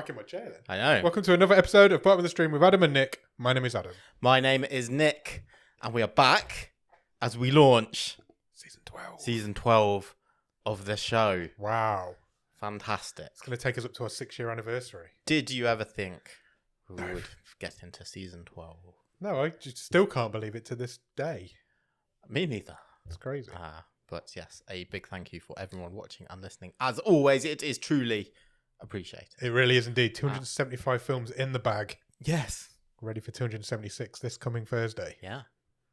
back in my chair then. I know. Welcome to another episode of Bottom of the Stream with Adam and Nick. My name is Adam. My name is Nick, and we are back as we launch Season 12. Season 12 of the show. Wow. Fantastic. It's going to take us up to our 6-year anniversary. Did you ever think we would get into Season 12? No, I just still can't believe it to this day. Me neither. It's crazy. But yes, a big thank you for everyone watching and listening. As always, it is truly appreciated. It really is indeed. 275 films in the bag. Yes. Ready for 276 this coming Thursday. Yeah.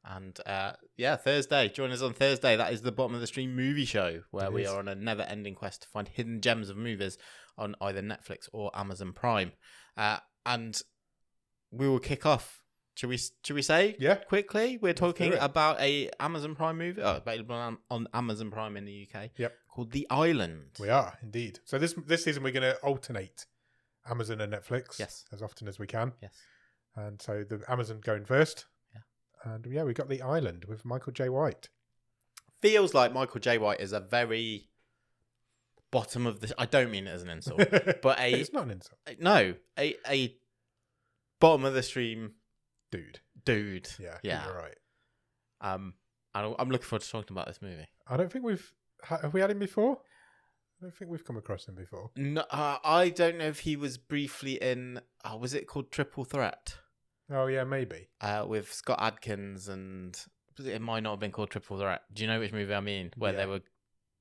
And Thursday. Join us on Thursday. That is the Bottom of the Stream movie show, where we are on a never-ending quest to find hidden gems of movies on either Netflix or Amazon Prime. And we will kick off. Should we say? Yeah. Quickly, we're talking about a Amazon Prime movie available on Amazon Prime in the UK. Yep. Called The Island. We are indeed. So this season we're going to alternate Amazon and Netflix. Yes. As often as we can. Yes. And so the Amazon going first. Yeah. And we got The Island with Michael J. White. Feels like Michael J. White is a very bottom of the. I don't mean it as an insult, but it's not an insult. No, a bottom of the stream. Dude. Yeah, yeah. You're right. And I'm looking forward to talking about this movie. I don't think have we had him before? I don't think we've come across him before. No, I don't know if he was briefly in. Was it called Triple Threat? Oh yeah, maybe. With Scott Adkins and it might not have been called Triple Threat. Do you know which movie I mean? Where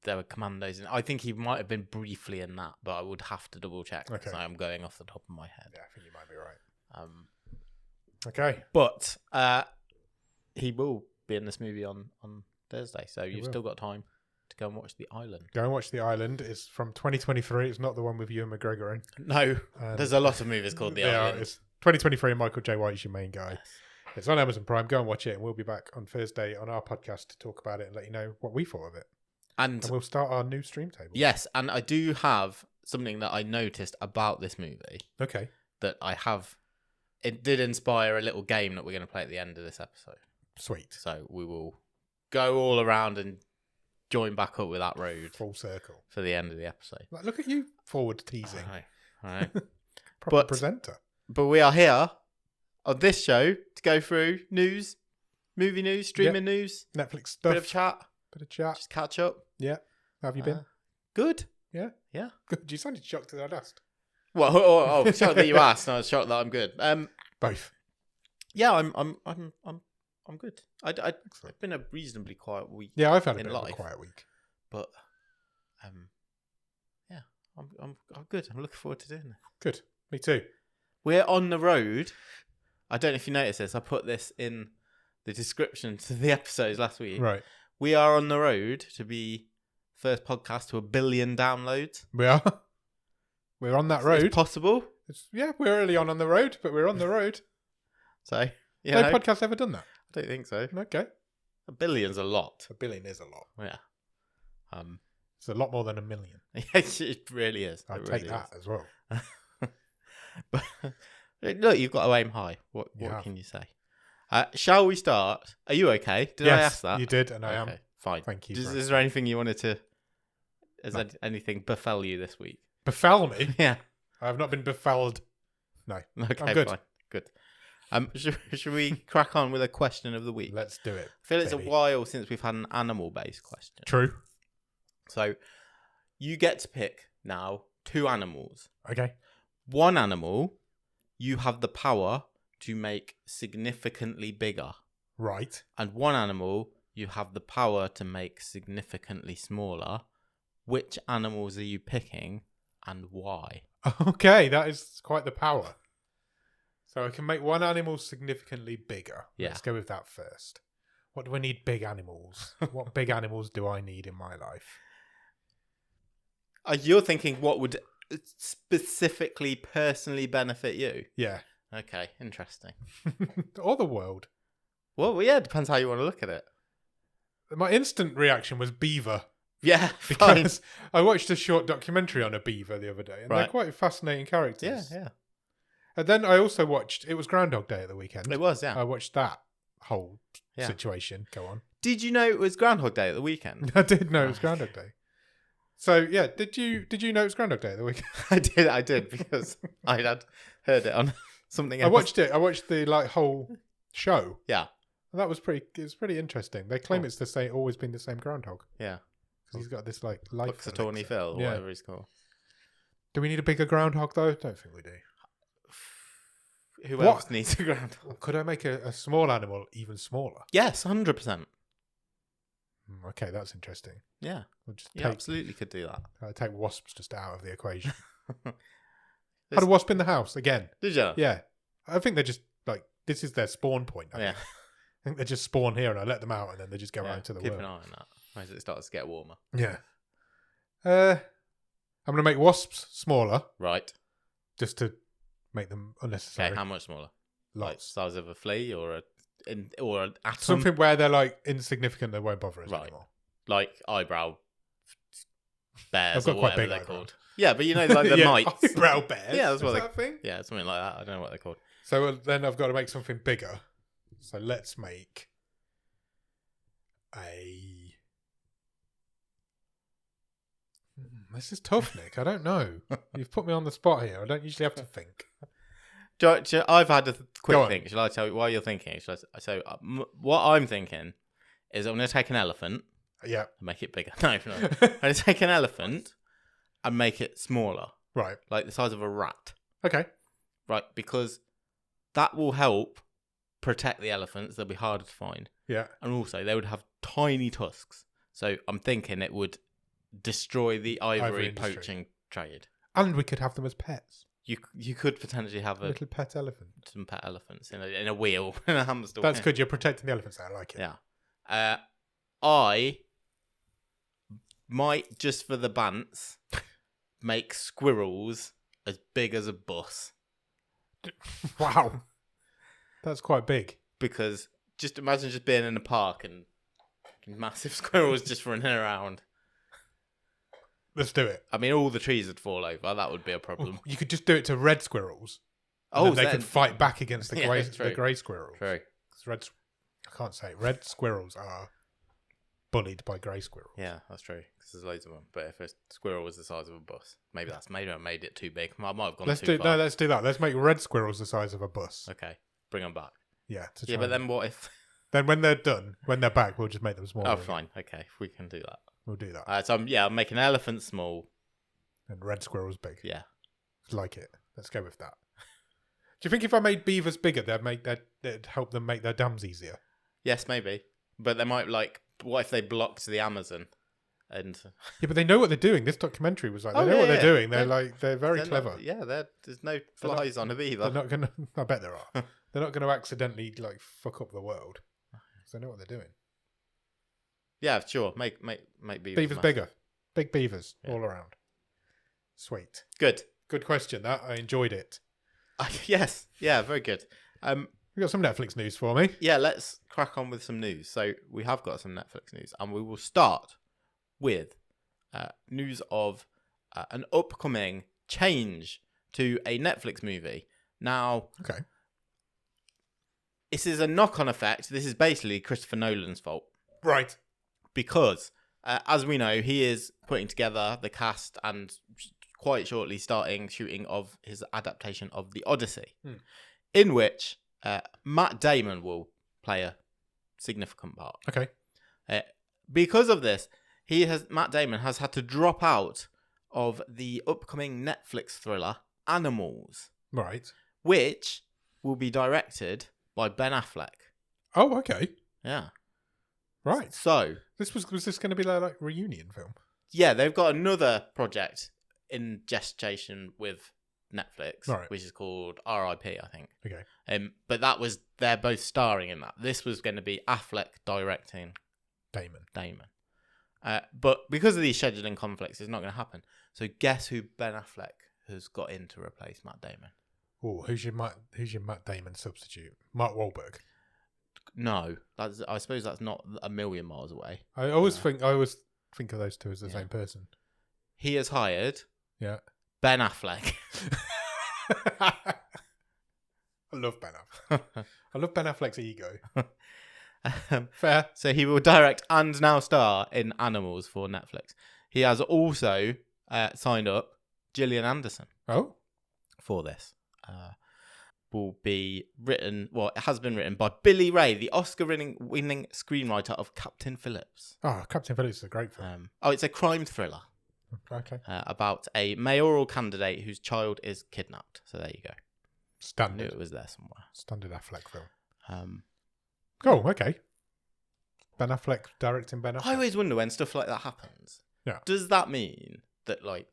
there were commandos, and I think he might have been briefly in that, but I would have to double check because I am going off the top of my head. Yeah, I think you might be right. Okay. But he will be in this movie on Thursday, so you've still got time to go and watch The Island. Go and watch The Island. It's from 2023. It's not the one with Ewan McGregor in. No, there's a lot of movies called The Island. It's 2023 and Michael J. White is your main guy. Yes. It's on Amazon Prime. Go and watch it, and we'll be back on Thursday on our podcast to talk about it and let you know what we thought of it. And we'll start our new stream table. Yes, and I do have something that I noticed about this movie. Okay. That I have... It did inspire a little game that we're going to play at the end of this episode. Sweet. So we will go all around and join back up with that road. Full circle. For the end of the episode. Like, look at you forward teasing. I know. Proper presenter. But we are here on this show to go through news, movie news, streaming news. Netlix stuff. Bit of chat. Just catch up. Yeah. How have you been? Good. Yeah? Yeah. Good. You sounded shocked that I'd asked. Well, shocked that you asked. No, I was shocked that I'm good. Both. Yeah, I'm good. I've been a reasonably quiet week. Yeah, I've had a bit of a quiet week. But yeah, I'm good. I'm looking forward to doing it. Good. Me too. We're on the road. I don't know if you noticed this. I put this in the description to the episodes last week. Right. We are on the road to be first podcast to 1 billion downloads. We are. We're on that road. It's possible. We're early on the road, but we're on the road. So, no podcast ever done that? I don't think so. Okay. 1 billion's a lot. 1 billion is a lot. Yeah. It's a lot more than 1 million. It really is. I'd take that as well. But look, you've got to aim high. What can you say? Shall we start? Are you okay? Did I ask that? You did, and I am. Fine. Thank you. Is there anything you wanted to... anything befell you this week? Befell me? Yeah. I have not been befouled. No. Okay, I'm good. Fine. Good. Should we crack on with a question of the week? Let's do it. I feel it's a while since we've had an animal-based question. True. So, you get to pick now 2 animals. Okay. 1 animal, you have the power to make significantly bigger. Right. And 1 animal, you have the power to make significantly smaller. Which animals are you picking and why? Okay, that is quite the power. So I can make 1 animal significantly bigger. Yeah. Let's go with that first. What do I need big animals? What big animals do I need in my life? You're thinking what would specifically personally benefit you? Yeah. Okay, interesting. Or the world. Well, yeah, it depends how you want to look at it. My instant reaction was beaver. Yeah, because I watched a short documentary on a beaver the other day, and right. they're quite fascinating characters. Yeah. And then I also watched, it was Groundhog Day at the weekend. It was, yeah. I watched that whole situation. Go on. Did you know it was Groundhog Day at the weekend? I did know it was Groundhog Day. So yeah, did you know it was Groundhog Day the week? I did because I had heard it on something else. I watched it. I watched the whole show. Yeah. And it was pretty interesting. They claim it's always been the same groundhog. Yeah. Because he's got this life. Puxatawny Phil, or whatever he's called. Do we need a bigger groundhog though? Don't think we do. Who else needs a groundhog? Could I make a small animal even smaller? Yes, 100%. Okay, that's interesting. Yeah. Absolutely could do that. I'd take wasps just out of the equation. Had a wasp in the house again. Did you? Yeah. I think they're just this is their spawn point. I think they just spawn here and I let them out and then they just go out into the world. Keep an eye on that as it starts to get warmer. Yeah. I'm going to make wasps smaller. Right. Just to make them unnecessary. Okay, how much smaller? Lots. Like size of a flea or an atom? Something where they're insignificant, they won't bother us anymore. Like eyebrow bears or whatever they're called. Yeah, but the mites. Eyebrow bears? Yeah, that's what that thing? Yeah, something like that. I don't know what they're called. So then I've got to make something bigger. So let's make a... This is tough, Nick. I don't know. You've put me on the spot here. I don't usually have to think. I've had a quick think. Shall I tell you while you're thinking? What I'm thinking is I'm going to take an elephant. Yeah. And make it bigger. No. I'm going to take an elephant and make it smaller. Right. Like the size of a rat. Okay. Right, because that will help protect the elephants. They'll be harder to find. Yeah. And also, they would have tiny tusks. So I'm thinking it would destroy the ivory poaching trade. And we could have them as pets. You could potentially have a little pet elephant. Some pet elephants in a wheel, in a hamster wheel. That's good. You're protecting the elephants. I like it. Yeah. I might, just for the bants, make squirrels as big as a bus. Wow. That's quite big. Because just imagine just being in a park and massive squirrels just running around. Let's do it. I mean, all the trees would fall over. That would be a problem. You could just do it to red squirrels. Oh, they could fight back against the grey squirrels. True. I can't say. Red squirrels are bullied by grey squirrels. Yeah, that's true. Because there's loads of them. But if a squirrel was the size of a bus, maybe I made it too big. I might have gone too far. No, let's do that. Let's make red squirrels the size of a bus. Okay, bring them back. Yeah. But then what if? Then when they're done, when they're back, we'll just make them smaller. Oh, fine. Okay, we can do that. We'll do that. So I'm making elephant small. And red squirrels big. Yeah. Like it. Let's go with that. Do you think if I made beavers bigger, that'd help them make their dams easier? Yes, maybe. But they might what if they blocked the Amazon? And yeah, but they know what they're doing. This documentary was they know what they're doing. They're very clever. There's no flies on a beaver. They're not gonna. I bet there are. They're not gonna accidentally fuck up the world. They know what they're doing. Yeah, sure. Make beavers bigger. Big beavers all around. Sweet. Good question. That I enjoyed it. Yes. Yeah. Very good. You got some Netflix news for me? Yeah. Let's crack on with some news. So we have got some Netflix news, and we will start with news of an upcoming change to a Netflix movie. Now, okay. This is a knock-on effect. This is basically Christopher Nolan's fault. Right. Because, as we know, he is putting together the cast and quite shortly starting shooting of his adaptation of The Odyssey, in which Matt Damon will play a significant part. Okay. Because of this, Matt Damon has had to drop out of the upcoming Netflix thriller Animals. Right. Which will be directed by Ben Affleck. Oh, okay. Yeah. Right. So was this going to be like a reunion film? Yeah, they've got another project in gestation with Netflix, which is called R.I.P. I think. Okay. But they're both starring in that. This was going to be Affleck directing Damon. But because of these scheduling conflicts, it's not going to happen. So guess who Ben Affleck has got in to replace Matt Damon? Oh, who's your Matt Damon substitute? Mark Wahlberg. No, I suppose that's not a million miles away. I always think of those two as the same person. He has hired Ben Affleck. I love Ben Affleck. I love Ben Affleck's ego. Fair. So he will direct and now star in Animals for Netflix. he has also signed up Gillian Anderson. Oh. For this. Will be written, well, it has been written by Billy Ray, the Oscar-winning screenwriter of Captain Phillips. Oh, Captain Phillips is a great film. It's a crime thriller. Okay. About a mayoral candidate whose child is kidnapped. So there you go. Standard. I knew it was there somewhere. Standard Affleck film. Cool, okay. Ben Affleck directing Ben Affleck. I always wonder when stuff like that happens. Yeah. Does that mean that, like,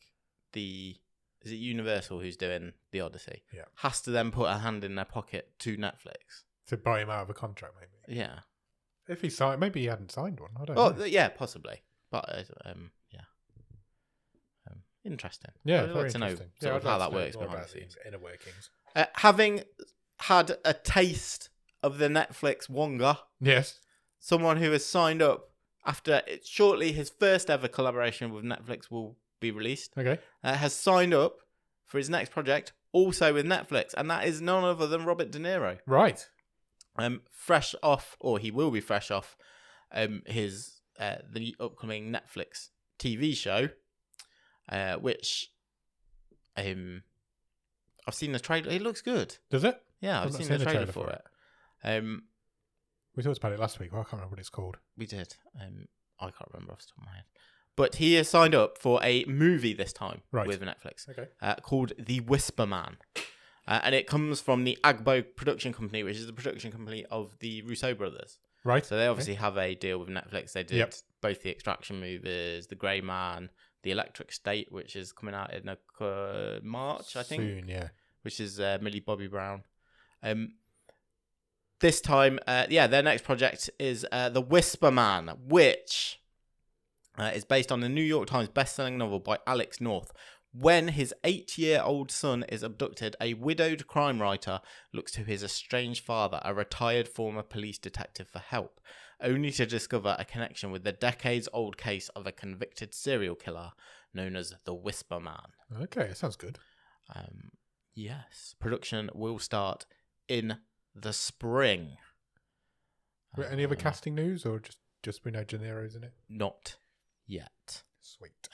is it Universal who's doing The Odyssey? Yeah. Has to then put a hand in their pocket to Netflix? To buy him out of a contract, maybe. Yeah. If he signed, maybe he hadn't signed one. I don't know. Yeah, possibly. But, yeah. Interesting. Yeah, I'd like to know sort of how that works behind the scenes. Inner workings. Having had a taste of the Netflix Wonga, yes, someone who has signed up after shortly his first ever collaboration with Netflix will be released. Okay, has signed up for his next project, also with Netflix, and that is none other than Robert De Niro. Right. Fresh off, or he will be fresh off, his the upcoming Netflix TV show. Which I've seen the trailer. It looks good. Does it? Yeah, I've seen the trailer for it. We talked about it last week. Well, I can't remember what it's called. We did. I can't remember off the top of my head. But he has signed up for a movie this time with Netflix. Okay. Called The Whisper Man. And it comes from the Agbo production company, which is the production company of the Russo brothers. Right. So they obviously have a deal with Netflix. They did both the Extraction movies, The Grey Man, The Electric State, which is coming out in March, I think. Soon, yeah. Which is Millie Bobby Brown. This time, their next project is The Whisper Man, which is based on the New York Times best-selling novel by Alex North. When his 8-year-old son is abducted, a widowed crime writer looks to his estranged father, a retired former police detective, for help, only to discover a connection with the decades-old case of a convicted serial killer known as the Whisper Man. Okay, sounds good. Yes. Production will start in the spring. Any other casting news, or just we know De Niro's in it? Not yet. Sweet.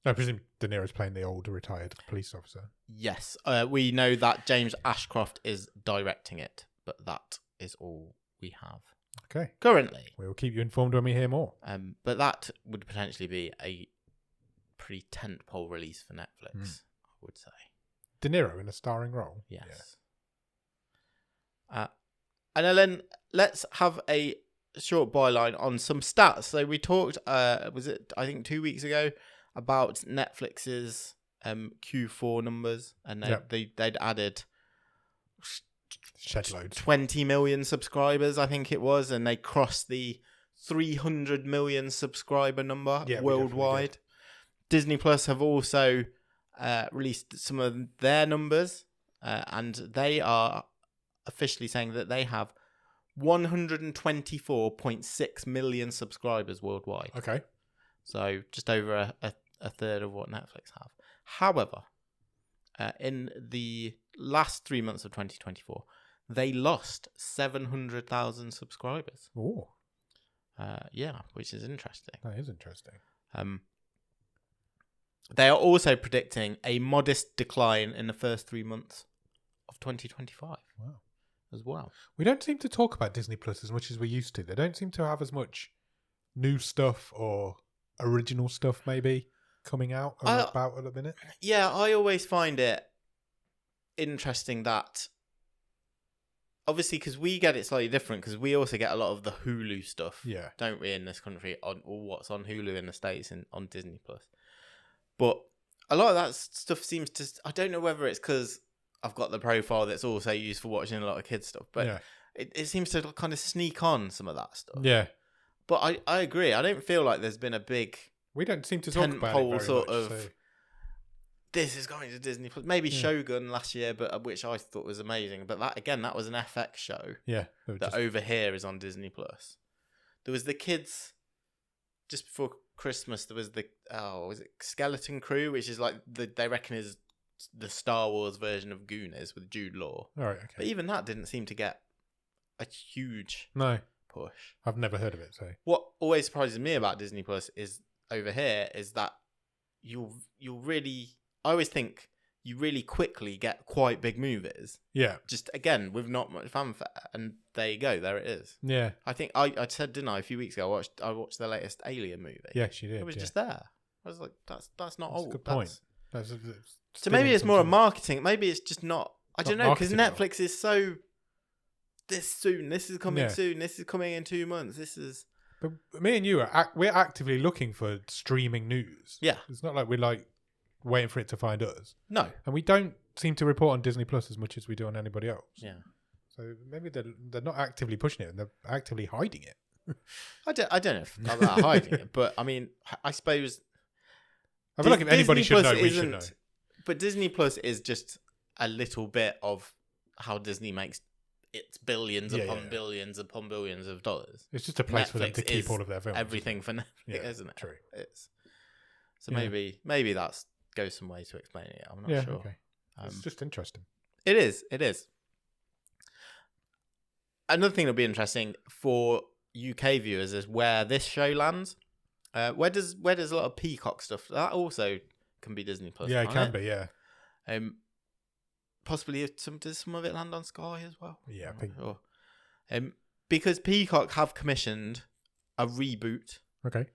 I presume De Niro's playing the old retired police officer. Yes. We know that James Ashcroft is directing it, but that is all we have. Okay. Currently. We will keep you informed when we hear more. But that would potentially be a pretty tentpole release for Netflix, I would say. De Niro in a starring role? Yes. Yeah. And then let's have a short byline on some stats. So we talked, was it, I think 2 weeks ago, about Netflix's Q4 numbers, and they'd added shed loads 20 million subscribers, I think it was, and they crossed the 300 million subscriber number worldwide. Disney Plus have also released some of their numbers, and they are officially saying that they have 124.6 million subscribers worldwide. Okay. So just over a third of what Netflix have. However, in the last 3 months of 2024, they lost 700,000 subscribers. Oh. Which is interesting. That is interesting. They are also predicting a modest decline in the first 3 months of 2025. Wow. As well. We don't seem to talk about Disney Plus as much as we used to. They don't seem to have as much new stuff or original stuff maybe coming out about at the minute. Yeah, I always find it interesting that obviously because we get it slightly different because we also get a lot of the Hulu stuff, don't we, in this country, or what's on Hulu in the States and on Disney Plus. But a lot of that stuff seems to, I don't know whether it's because I've got the profile that's also used for watching a lot of kids stuff, but it seems to kind of sneak on some of that stuff. Yeah. But I agree. I don't feel like there's been a big... We don't seem to talk about it very sort much, of... So. This is going to Disney Plus. Maybe Shogun last year, but which I thought was amazing. But that was an FX show. Yeah. That over here is on Disney Plus. There was the kids... Just before Christmas, there was the... was it Skeleton Crew? Which is like... they reckon is the Star Wars version of Goonies with Jude Law. All right, okay. But even that didn't seem to get a huge push. I've never heard of it. So what always surprises me about Disney Plus is over here is that you'll really. I always think you really quickly get quite big movies. Yeah. Just again with not much fanfare, and there you go. There it is. Yeah. I think I said, didn't I, a few weeks ago? I watched the latest Alien movie. Yes, you did. It was just there. I was like, that's not old. A good point. So maybe it's more a marketing. Maybe it's just not. I don't know, because Netflix is so. This soon. This is coming soon. This is coming in 2 months. This is. But me and you we're actively looking for streaming news. Yeah. It's not like we're like waiting for it to find us. No. And we don't seem to report on Disney Plus as much as we do on anybody else. Yeah. So maybe they're not actively pushing it, and they're actively hiding it. I don't know if they're hiding it, but I mean, I suppose. I feel like if anybody should know, we should know. But Disney Plus is just a little bit of how Disney makes its billions upon billions upon billions of dollars. It's just a place for them to keep all of their films. Everything for Netflix, isn't it? True. So maybe that goes some way to explaining it. I'm not sure. Okay. It's just interesting. It is. Another thing that'll be interesting for UK viewers is where this show lands. Where does a lot of Peacock stuff that also can be Disney Plus? Yeah, it can be. Yeah. Possibly does some of it land on Sky as well? Yeah, I think. Sure. Because Peacock have commissioned a reboot. Okay.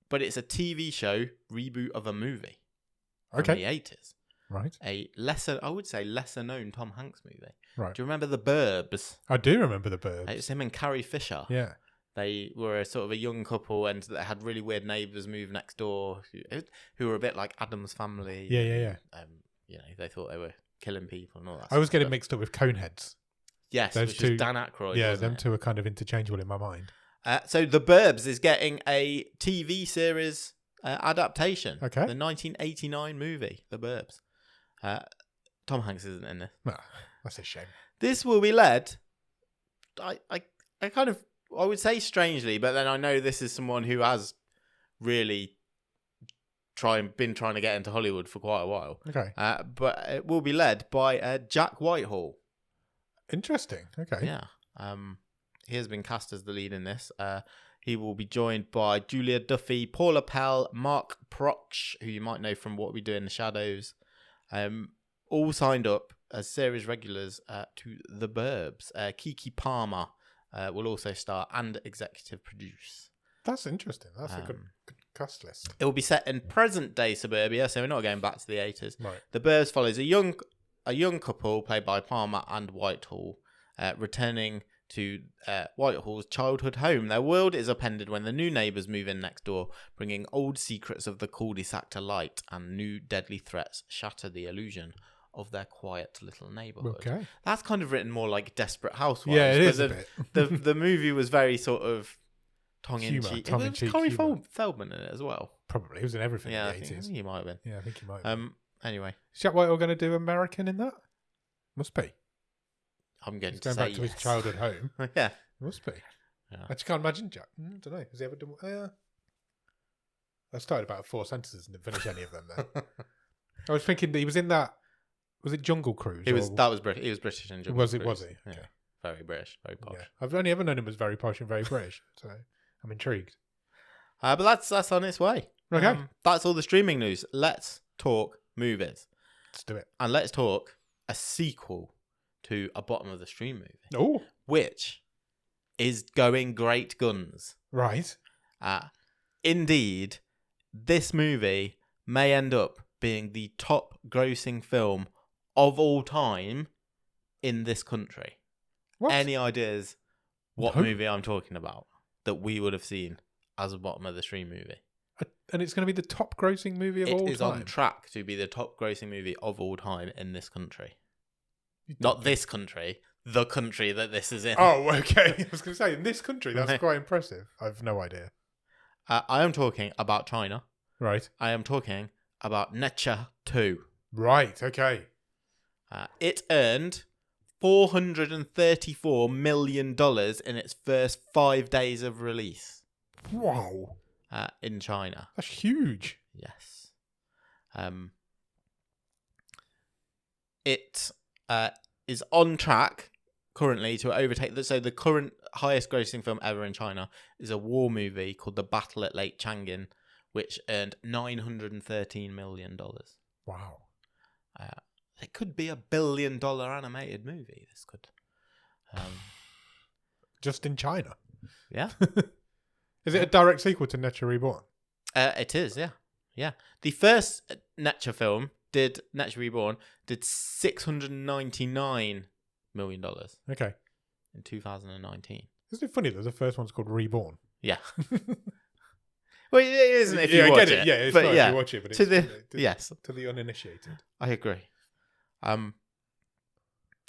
But it's a TV show reboot of a movie. Okay. From the 80s. Right. I would say lesser known Tom Hanks movie. Right. Do you remember The Burbs? I do remember The Burbs. It's him and Carrie Fisher. Yeah. They were a sort of a young couple, and they had really weird neighbours move next door who were a bit like Addams Family. Yeah. They thought they were killing people and all that. I was getting mixed up with Coneheads. Yes, which was Dan Aykroyd. Yeah, them two are kind of interchangeable in my mind. So The Burbs is getting a TV series adaptation. Okay. The 1989 movie, The Burbs. Tom Hanks isn't in this. No, that's a shame. This will be led. I would say strangely, but then I know this is someone who has really been trying to get into Hollywood for quite a while. Okay. But it will be led by Jack Whitehall. Interesting. Okay. Yeah. He has been cast as the lead in this. He will be joined by Julia Duffy, Paula Pell, Mark Proksch, who you might know from What We Do in the Shadows. All signed up as series regulars to The Burbs. Keke Palmer will also star and executive produce. That's interesting. That's a good cast list. It will be set in present-day suburbia, so we're not going back to the 80s. Right. The Burbs follows a young couple played by Palmer and Whitehall, returning to Whitehall's childhood home. Their world is upended when the new neighbours move in next door, bringing old secrets of the cul-de-sac to light, and new deadly threats shatter the illusion of their quiet little neighbourhood. Okay. That's kind of written more like Desperate Housewives. Yeah, it is a bit. the movie was very sort of tongue-in-cheek. Tongue-in-cheek Corey humour. Feldman in it as well. Probably. He was in everything in the 80s. I think he might have been. Yeah, I think he might have been. Anyway. Is Jack Whitehall going to do American in that? Must be. I'm going to going say back to his childhood home. Yeah. Must be. Yeah. I just can't imagine Jack. I don't know. Has he ever done... I started about 4 sentences and didn't finish any of them then. I was thinking that he was in that... Was it Jungle Cruise? He was British. He was British in Jungle Cruise. Was he? Yeah. Okay. Very British, very posh. Yeah. I've only ever known him as very posh and very British, so I'm intrigued. But that's on its way. Okay. That's all the streaming news. Let's talk movies. Let's do it. And let's talk a sequel to a bottom of the stream movie. Oh. Which is going great guns. Right. Indeed, this movie may end up being the top grossing film of all time in this country. What? Any ideas what No. movie I'm talking about that we would have seen as a bottom of the stream movie? And it's going to be the top grossing movie of all time? It is on track to be the top grossing movie of all time in this country. Not this country, the country that this is in. Oh, okay. I was going to say, in this country, that's quite impressive. I've no idea. I am talking about China. Right. I am talking about Nezha 2. Right, okay. It earned $434 million in its first 5 days of release. Wow. In China. That's huge. Yes. It is on track currently to overtake... So the current highest grossing film ever in China is a war movie called The Battle at Lake Changjin, which earned $913 million. Wow. It could be $1 billion animated movie. This could. Just in China. Yeah. Is it a direct sequel to Nezha Reborn? It is, yeah. Yeah. The first Nezha film Nezha Reborn did $699 million. Okay. In 2019. Isn't it funny that the first one's called Reborn? Yeah. Well, it isn't if you watch it. Yeah, it's not if you watch it, but yes. To the uninitiated. I agree.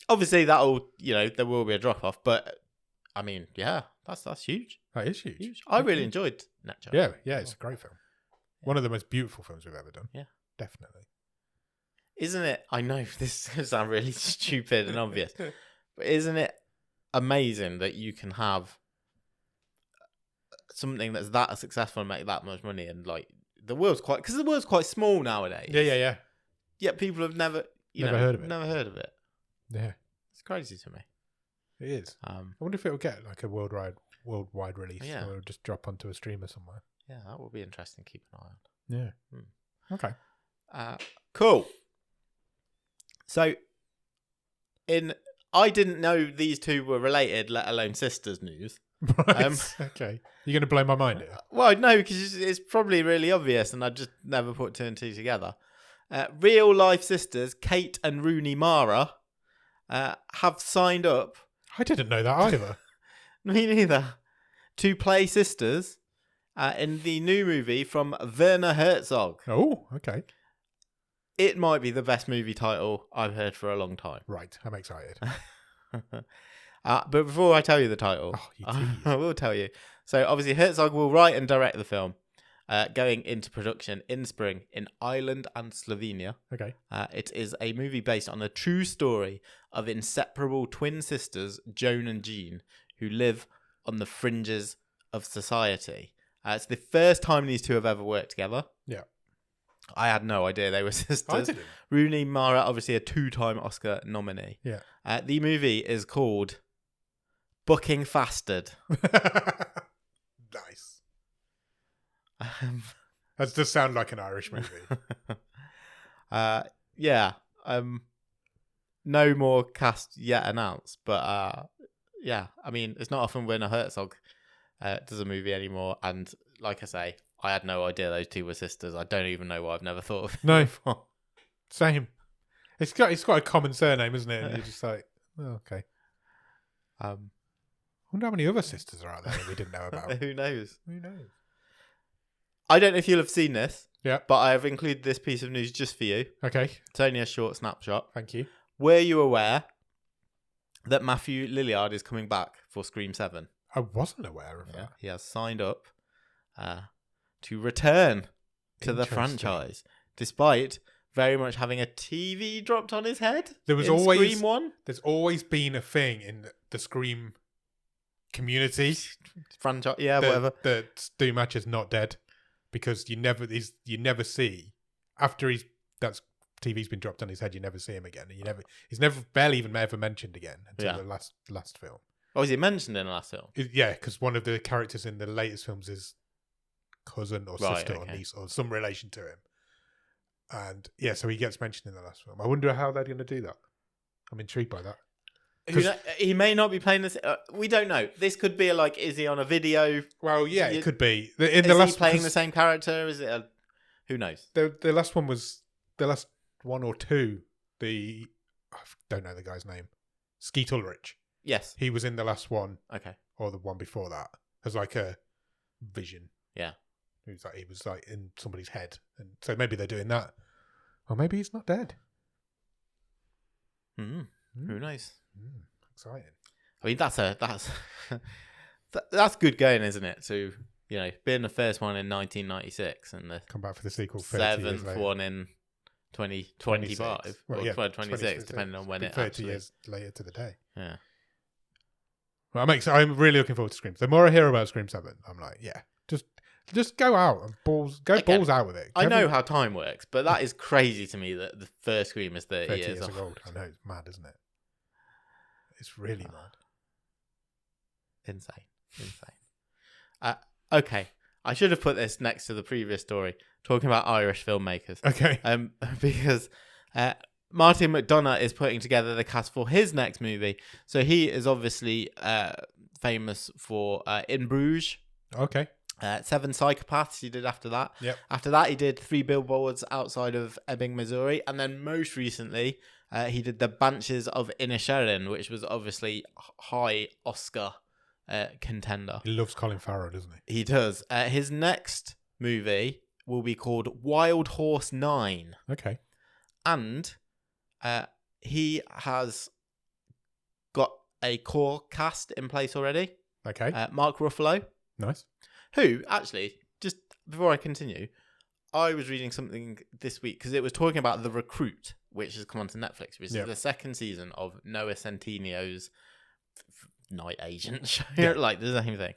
Obviously that'll, there will be a drop off, but I mean, yeah, that's huge. That is huge. I really enjoyed Nezha. Yeah, it's a great film. One of the most beautiful films we've ever done. Yeah. Definitely. Isn't it? I know this sounds really stupid and obvious, but isn't it amazing that you can have something that's that successful and make that much money, and like the world's quite small nowadays. Yeah. Yet people have never heard of it. Never heard of it. Yeah, it's crazy to me. It is. I wonder if it'll get like a worldwide release, or it'll just drop onto a streamer somewhere. Yeah, that would be interesting. Keep an eye on. Yeah. Okay. Cool. So, I didn't know these two were related, let alone sisters news. Right. Okay. You're going to blow my mind here? Well, no, because it's probably really obvious, and I just never put two and two together. Real life sisters Kate and Rooney Mara have signed up. I didn't know that either. Me neither. To play sisters in the new movie from Werner Herzog. Oh, okay. It might be the best movie title I've heard for a long time. Right, I'm excited. But before I tell you the title, I will tell you. So obviously Herzog will write and direct the film, going into production in spring in Ireland and Slovenia. Okay. It is a movie based on a true story of inseparable twin sisters, Joan and Jean, who live on the fringes of society. It's the first time these two have ever worked together. Yeah. I had no idea they were sisters. I didn't. Rooney Mara, obviously a 2-time Oscar nominee. Yeah. The movie is called Bucking Fasted. Nice. That does sound like an Irish movie. Yeah. No more cast yet announced, but yeah. I mean, it's not often Werner Herzog does a movie anymore, and like I say, I had no idea those two were sisters. I don't even know why I've never thought of it before. Same. It's got a common surname, isn't it? And you're just like, oh, okay. I wonder how many other sisters are out there that we didn't know about. Who knows? Who knows? I don't know if you'll have seen this. Yeah. But I have included this piece of news just for you. Okay. It's only a short snapshot. Thank you. Were you aware that Matthew Lillard is coming back for Scream 7? I wasn't aware of that. He has signed up to return to the franchise, despite very much having a TV dropped on his head. There was always Scream 1. There's always been a thing in the Scream community, franchise, whatever. That Stu Match is not dead, because you never see after that's TV's been dropped on his head. You never see him again. He's never barely even ever mentioned again until the last film. Oh, was he mentioned in the last film? Yeah, because one of the characters in the latest films is cousin or sister or niece or some relation to him. And yeah, so he gets mentioned in the last film. I wonder how they're going to do that. I'm intrigued by that. He may not be playing this. We don't know. This could be is he on a video? Well, yeah, it could be. Is he playing the same character? Is it? Who knows? The last one was the last one or two. I don't know the guy's name. Skeet Ulrich. Yes, he was in the last one. Okay, or the one before that as like a vision. Yeah, he was like in somebody's head, and so maybe they're doing that, or maybe he's not dead. Who knows? Exciting. I mean, that's good going, isn't it? To being the first one in 1996 and the come back for the sequel. 7th one in 2025 or 2026, depending on when it 30 years later to the day. Yeah. Well, I'm really looking forward to Scream. The more I hear about Scream 7, I'm like, yeah, just go out and balls out with it. I know how time works, but that is crazy to me that the first Scream is 30 years old. I know, it's mad, isn't it? It's really mad. Insane. Okay. I should have put this next to the previous story, talking about Irish filmmakers. Okay. Because Martin McDonagh is putting together the cast for his next movie. So he is obviously famous for In Bruges. Okay. 7 Psychopaths he did after that. Yep. After that, he did 3 Billboards Outside of Ebbing, Missouri. And then most recently, he did The Banshees of Inisherin, which was obviously high Oscar contender. He loves Colin Farrell, doesn't he? He does. His next movie will be called Wild Horse 9. Okay. And he has got a core cast in place already. Okay. Mark Ruffalo. Nice. Who, actually, just before I continue, I was reading something this week because it was talking about The Recruit, which has come onto Netflix, which is the second season of Noah Centineo's night agent show. Like, the same thing.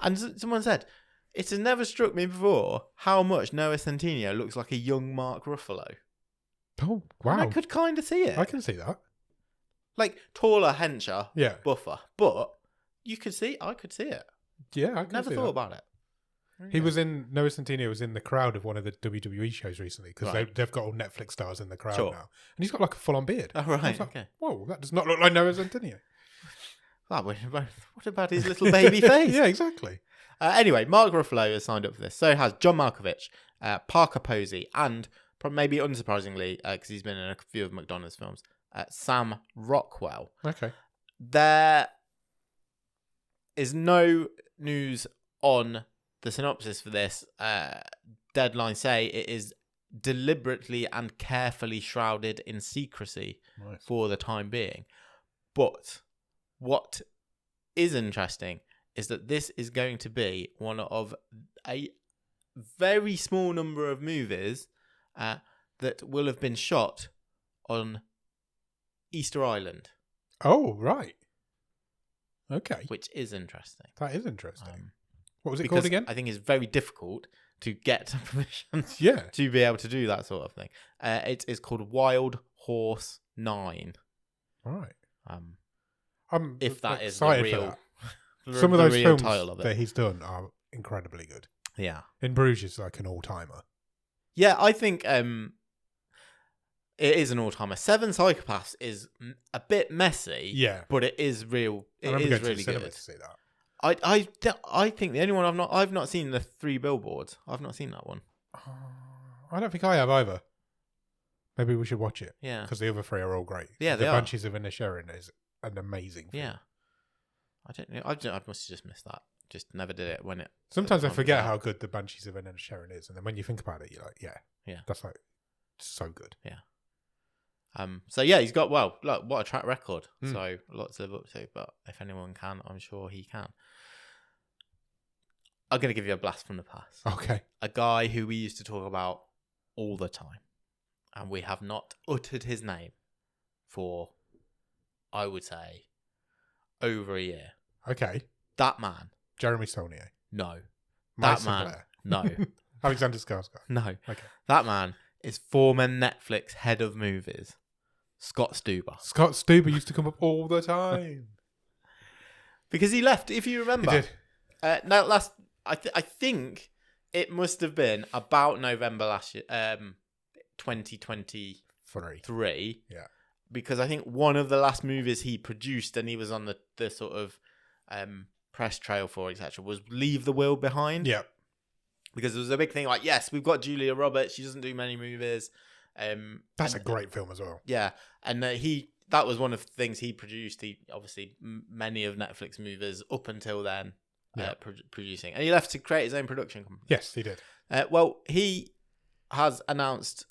And someone said, it has never struck me before how much Noah Centineo looks like a young Mark Ruffalo. Oh, wow. And I could kind of see it. I can see that. Like, taller, hencher, Yeah. buffer. But I could see it. Yeah, I can Never see thought that. about it. He was in, Noah Centineo was in the crowd of one of the WWE shows recently because they've got all Netflix stars in the crowd now. And he's got like a full on beard. Oh, right. Like, okay. whoa, that does not look like Noah Centineo. What about his little baby face? Yeah, exactly. Anyway, Mark Ruffalo has signed up for this. So has John Malkovich, Parker Posey, and maybe unsurprisingly, because he's been in a few of McDonagh's films, Sam Rockwell. Okay. There is no news on the synopsis for this. Deadline say it is deliberately and carefully shrouded in secrecy for the time being. But what is interesting is that this is going to be one of a very small number of movies that will have been shot on Easter Island. Oh, right. Okay. Which is interesting. That is interesting. What was it called again? I think it's very difficult to get permission to be able to do that sort of thing. It is called Wild Horse 9. Right. If that is the real, some of those real films that he's done are incredibly good. Yeah. In Bruges is like an all-timer. Yeah, I think it is an all-timer. 7 Psychopaths is a bit messy. Yeah. But it is real. It is really good. To see that. I think the only one I've not seen the 3 Billboards. I've not seen that one. I don't think I have either. Maybe we should watch it. Yeah. Because the other 3 are all great. Yeah, The Banshees of Inisherin is an amazing film. Yeah. I don't know. I must have just missed that. Just never did it when it. Sometimes I forget how good The Banshees of Inisherin is, and then when you think about it, you're like, yeah, that's like so good. Yeah. So yeah, he's got look, what a track record. So a lot to live up to. But if anyone can, I'm sure he can. I'm gonna give you a blast from the past. Okay. A guy who we used to talk about all the time, and we have not uttered his name for, I would say, over a year. Okay. That man. Jeremy Saulnier. No. Mason that man. Blair. No. Alexander Skarsgård. No. Okay. That man is former Netflix head of movies, Scott Stuber. Scott Stuber used to come up all the time. Because he left, if you remember. He did. I think it must have been about November last year, 2023. Yeah. Because I think one of the last movies he produced and he was on the sort of press trail for, etc., was Leave the World Behind. Yeah. Because there was a big thing like, yes, we've got Julia Roberts. She doesn't do many movies. That's a great film as well. Yeah. And that was one of the things he produced. He obviously many of Netflix movies up until then producing. And he left to create his own production company. Yes, he did. Well, he has announced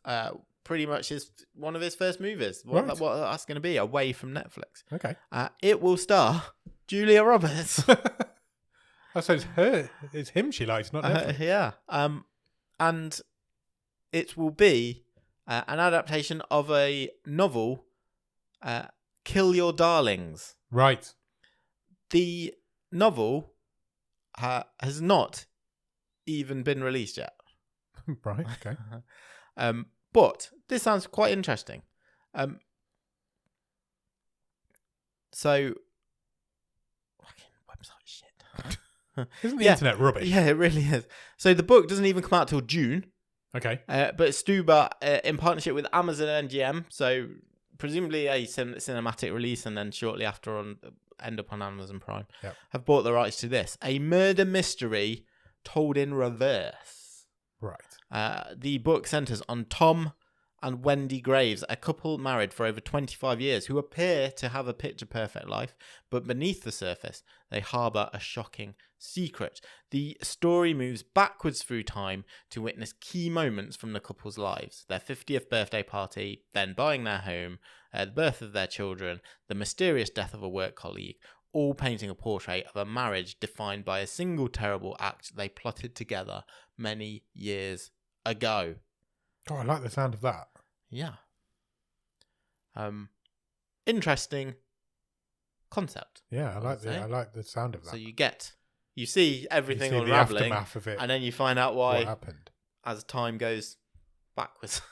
pretty much one of his first movies. What that's going to be, away from Netflix. Okay. It will star Julia Roberts. So it's him she likes, not Netflix. Yeah. And it will be an adaptation of a novel, Kill Your Darlings. Right. The novel has not even been released yet. Right, okay. But this sounds quite interesting. So, fucking website shit. Isn't the internet rubbish? Yeah, it really is. So the book doesn't even come out till June. Okay. But Stuber, in partnership with Amazon and MGM, so presumably a cinematic release, and then shortly after end up on Amazon Prime, have bought the rights to this. A murder mystery told in reverse. Right. The book centres on Tom and Wendy Graves, a couple married for over 25 years who appear to have a picture-perfect life, but beneath the surface, they harbour a shocking secret. The story moves backwards through time to witness key moments from the couple's lives. Their 50th birthday party, then buying their home, the birth of their children, the mysterious death of a work colleague, all painting a portrait of a marriage defined by a single terrible act they plotted together many years ago. Oh, I like the sound of that. Yeah. Interesting concept. Yeah, I like the sound of that. So you see everything you see unraveling, the aftermath of it, and then you find out why what happened as time goes backwards.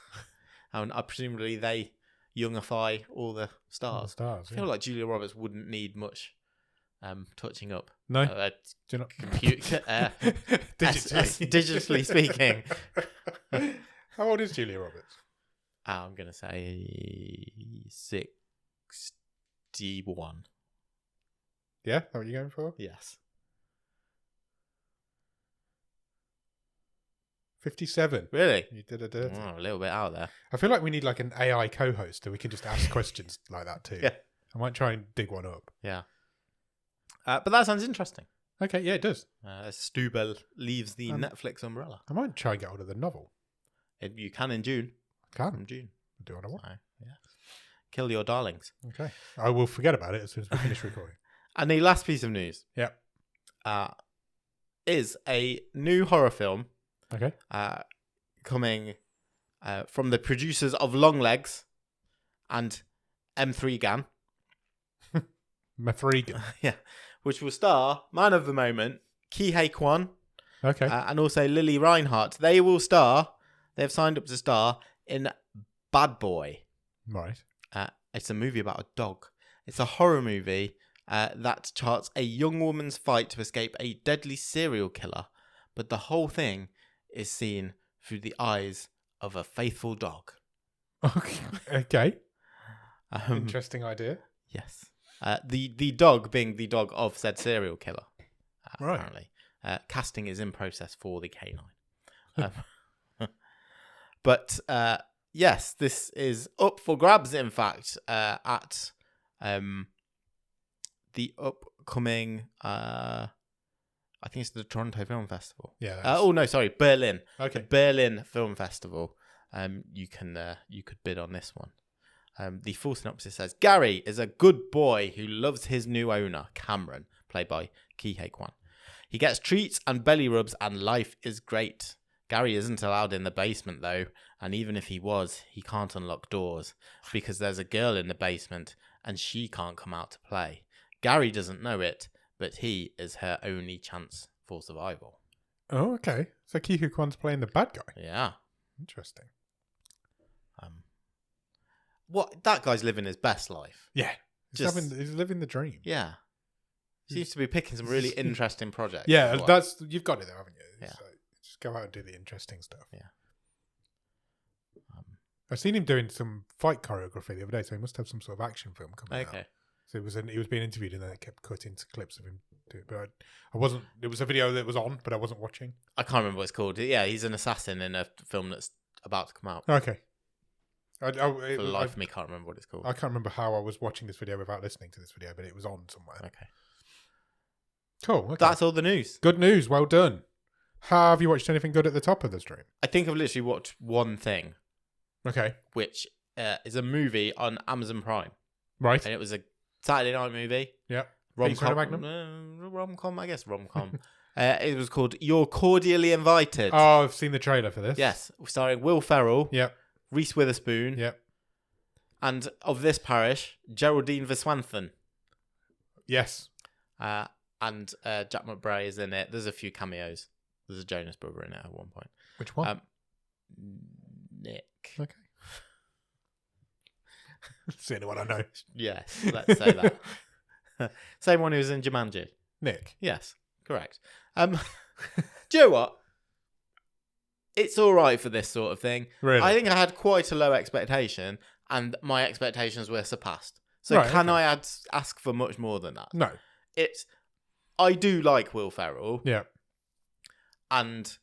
And presumably they youngify all the stars. I feel like Julia Roberts wouldn't need much touching up. No, do not digitally speaking. How old is Julia Roberts? I'm gonna say 61. Yeah, that what you're going for? Yes. 57. Really? You did a dirty. Oh, a little bit out there. I feel like we need like an AI co-host that we can just ask questions like that too. Yeah. I might try and dig one up. Yeah. But that sounds interesting. Okay, yeah, it does. Stuber leaves the Netflix umbrella. I might try and get hold of the novel. You can in June. Can? In June. Do what I want. Yeah. Kill your darlings. Okay. I will forget about it as soon as we finish recording. And the last piece of news. Yeah. Is a new horror film. Okay. Coming from the producers of Longlegs and M3 Gan. M3 Yeah. Which will star man of the moment, Ki-Hye Kwan. Okay. And also Lily Reinhardt. They will star. They have signed up to star in Bad Boy. Right. It's a movie about a dog. It's a horror movie that charts a young woman's fight to escape a deadly serial killer, but the whole thing is seen through the eyes of a faithful dog. Okay. Interesting idea. Yes. The dog being the dog of said serial killer. Apparently. Casting is in process for the canine. But yes, this is up for grabs, in fact, at the upcoming, I think it's the Toronto Film Festival. Yeah. Berlin. Okay. The Berlin Film Festival. You could bid on this one. The full synopsis says, Gary is a good boy who loves his new owner, Cameron, played by Ki-Hye Kwan. He gets treats and belly rubs and life is great. Gary isn't allowed in the basement though, and even if he was, he can't unlock doors because there's a girl in the basement and she can't come out to play. Gary doesn't know it, but he is her only chance for survival. Oh, okay. So Ki-Hye Kwan's playing the bad guy. Yeah. Interesting. That guy's living his best life. Yeah. He's living the dream. Yeah. Seems to be picking some really interesting projects. Yeah, you've got it there, haven't you? Yeah. So just go out and do the interesting stuff. Yeah. I've seen him doing some fight choreography the other day, so he must have some sort of action film coming out. Okay. So he was being interviewed, and then it kept cutting to clips of him do it. But I wasn't. It was a video that was on, but I wasn't watching. I can't remember what it's called. Yeah, he's an assassin in a film that's about to come out. Okay. For the life of me, can't remember what it's called. I can't remember how I was watching this video without listening to this video, but it was on somewhere. Okay. Cool. Okay. That's all the news. Good news. Well done. Have you watched anything good at the top of the stream? I think I've literally watched one thing. Okay. Which is a movie on Amazon Prime. Right. And it was a Saturday night movie. Yeah. Rom-com. I guess rom-com. It was called You're Cordially Invited. Oh, I've seen the trailer for this. Yes. Starring Will Ferrell. Yep. Reese Witherspoon. Yep. And of this parish, Geraldine Viswanthan. Yes. And Jack McBrae is in it. There's a few cameos. There's a Jonas brother in it at one point. Which one? Nick. Okay. It's the only one I know. Yes, let's say that. Same one who was in Jumanji. Nick. Yes. Correct. Do you know what? It's all right for this sort of thing. Really? I think I had quite a low expectation, and my expectations were surpassed. So can I ask for much more than that? No. I do like Will Ferrell. Yeah. And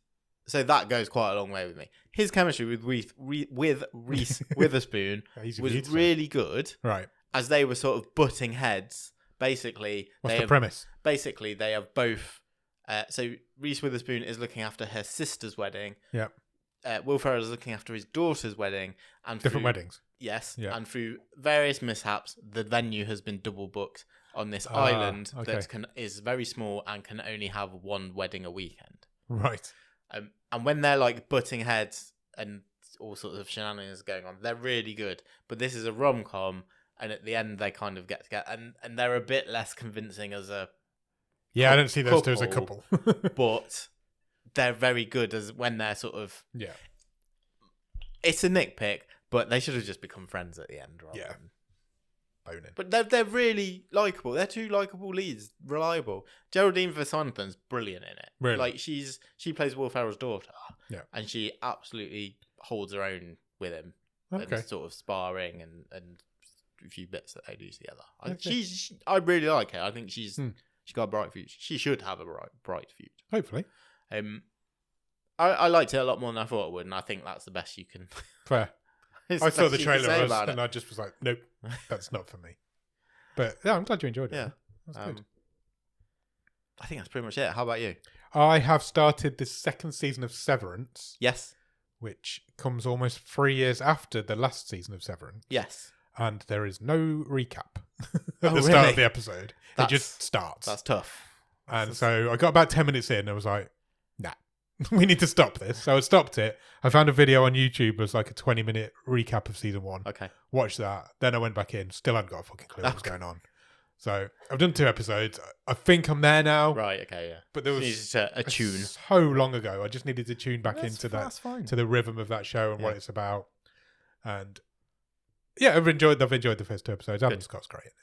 so that goes quite a long way with me. His chemistry with Reese Witherspoon was really good. Right. As they were sort of butting heads. Basically, what's the premise? Basically, they have both. So Reese Witherspoon is looking after her sister's wedding. Yeah. Will Ferrell is looking after his daughter's wedding. And different weddings. Yes. Yeah. And through various mishaps, the venue has been double booked on this island that is very small and can only have one wedding a weekend. Right. And when they're like butting heads and all sorts of shenanigans going on, they're really good. But this is a rom-com. And at the end, they kind of get together, and they're a bit less convincing as a I don't see those two as a couple, but they're very good as when they're sort of It's a nitpick, but they should have just become friends at the end, rather boning. But they're really likable. They're two likable leads, reliable. Geraldine Viswanathan's brilliant in it. Really? Like she plays Will Ferrell's daughter, and she absolutely holds her own with him, and sort of sparring and a few bits that they do together. I really like her. I think she's got a bright future. She should have a bright future. Hopefully. I liked it a lot more than I thought I would, and I think that's the best you can. Fair. I saw the trailer and I just was like, nope, that's not for me. But yeah, I'm glad you enjoyed it. Yeah, that's good. I think that's pretty much it. How about you? I have started the second season of Severance. Yes. Which comes almost 3 years after the last season of Severance. Yes. And there is no recap at the start of the episode. It just starts. That's tough. And so I got about 10 minutes in and I was like, nah, we need to stop this. So I stopped it. I found a video on YouTube. It was like a 20-minute recap of season 1. Okay. Watched that. Then I went back in. Still hadn't got a fucking clue what was going on. So I've done 2 episodes. I think I'm there now. Right, okay, yeah. But there was a tune. So long ago. I just needed to tune back into that, to the rhythm of that show and what it's about. And yeah, I've enjoyed the first 2 episodes. Adam Scott's great in it.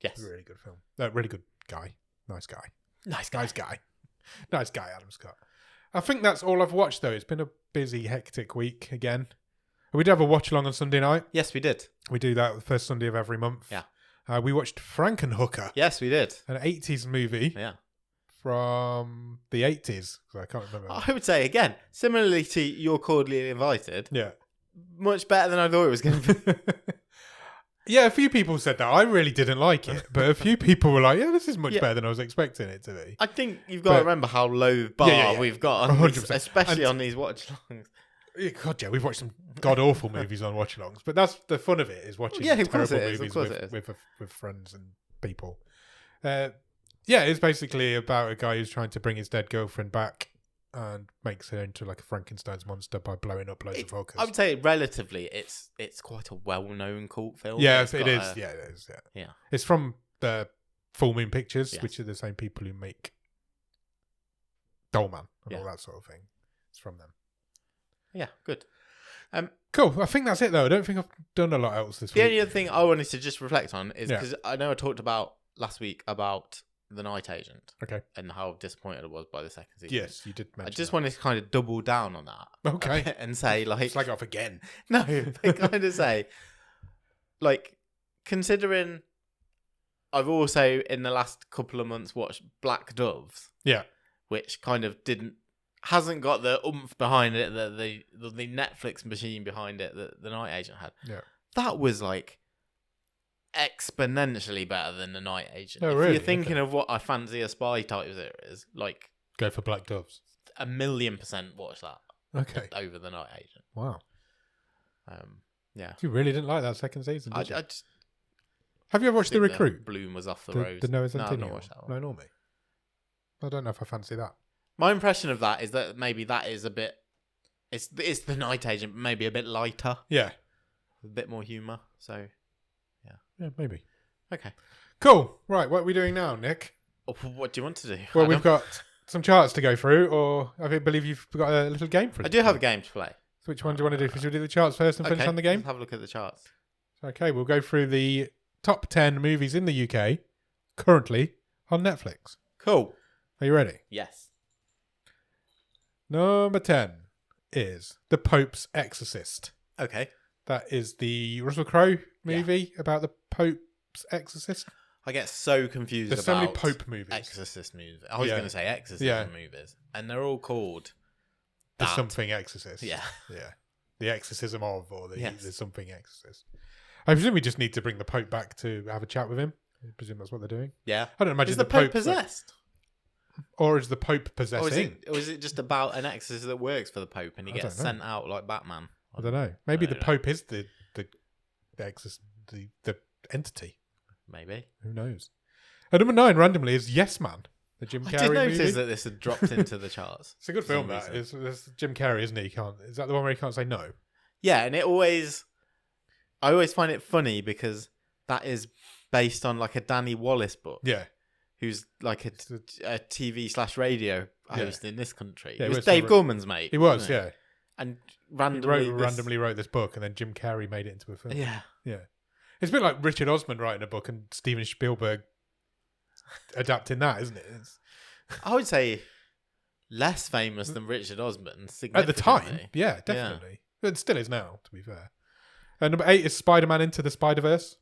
Yes. Really good film. Really good guy. Nice guy. Nice guy, Adam Scott. I think that's all I've watched, though. It's been a busy, hectic week again. We did have a watch-along on Sunday night. Yes, we did. We do that the first Sunday of every month. Yeah. We watched Frankenhooker. Yes, we did. An 80s movie. Yeah. From the 80s. I can't remember. I would say, again, similarly to You're Cordially Invited. Yeah. Much better than I thought it was going to be. Yeah, a few people said that. I really didn't like it. But a few people were like, yeah, this is much better than I was expecting it to be. I think you've got to remember how low the bar we've got, on 100%. Especially on these watch-alongs. God, yeah, we've watched some god-awful movies on watch-alongs. But that's the fun of it, is watching terrible movies with friends and people. It's basically about a guy who's trying to bring his dead girlfriend back and makes her into like a Frankenstein's monster by blowing up loads of hookers. I would say relatively, it's quite a well-known cult film. Yeah, it is. Yeah, it is. Yeah. It's from the Full Moon Pictures, which are the same people who make Dollman and all that sort of thing. It's from them. Yeah, good. Cool. I think that's it, though. I don't think I've done a lot else this week. The only other thing I wanted to just reflect on is because I know I talked about last week about The Night Agent. Okay. And how disappointed I was by the second season. Yes, you did mention I just wanted to kind of double down on that. Okay. And say, like... Slag off again. No, they kind of say, like, considering I've also, in the last couple of months, watched Black Doves. Yeah. Which kind of hasn't got the oomph behind it, the Netflix machine behind it that The Night Agent had. Yeah. That was, like, exponentially better than The Night Agent. Oh, if really? you're thinking of what I fancy a spy type series, like... Go for Black Doves. 1,000,000% watch that. Okay. Over The Night Agent. Wow. Yeah. You really didn't like that second season, did you? I just... Have you ever watched The Recruit? Bloom was off the road. The Noah Centineo? No, I've not watched that one. No, nor me. I don't know if I fancy that. My impression of that is that maybe that is a bit... It's The Night Agent, but maybe a bit lighter. Yeah. A bit more humour, so... Yeah, maybe. Okay. Cool. Right, what are we doing now, Nick? What do you want to do? Well, we've got some charts to go through, or I believe you've got a little game for us. I do have a game to play. So which one do you want to do? Should we do the charts first and finish on the game? Let's have a look at the charts. Okay, we'll go through the top 10 movies in the UK currently on Netflix. Cool. Are you ready? Yes. Number 10 is The Pope's Exorcist. Okay. That is the Russell Crowe movie about the Pope's exorcist. I get so confused There's about so many Pope movies. Exorcist movies. I was going to say exorcism movies. And they're all called The Something Exorcist. Yeah. Yeah. The Exorcism of, or the Something Exorcist. I presume we just need to bring the Pope back to have a chat with him. I presume that's what they're doing. Yeah. I don't imagine is the Pope possessed? Or is the Pope possessing? Or is it just about an exorcist that works for the Pope and he gets sent out like Batman? I don't know. Maybe the Pope is the exorcist, the entity. Maybe. Who knows? And number 9, randomly, is Yes Man, the Jim Carrey movie. I did notice that this had dropped into the charts. It's a good film, that. It's Jim Carrey, isn't he? Is that the one where he can't say no? Yeah, and I always find it funny because that is based on like a Danny Wallace book. Yeah. Who's like a TV/radio host in this country. Yeah, he was Dave Gorman's mate. He was, yeah. And randomly wrote this book, and then Jim Carrey made it into a film. Yeah. Yeah. It's a bit like Richard Osman writing a book and Steven Spielberg adapting that, isn't it? I would say less famous than Richard Osman. At the time, yeah, definitely. Yeah. It still is now, to be fair. And number 8 is Spider-Man Into the Spider-Verse.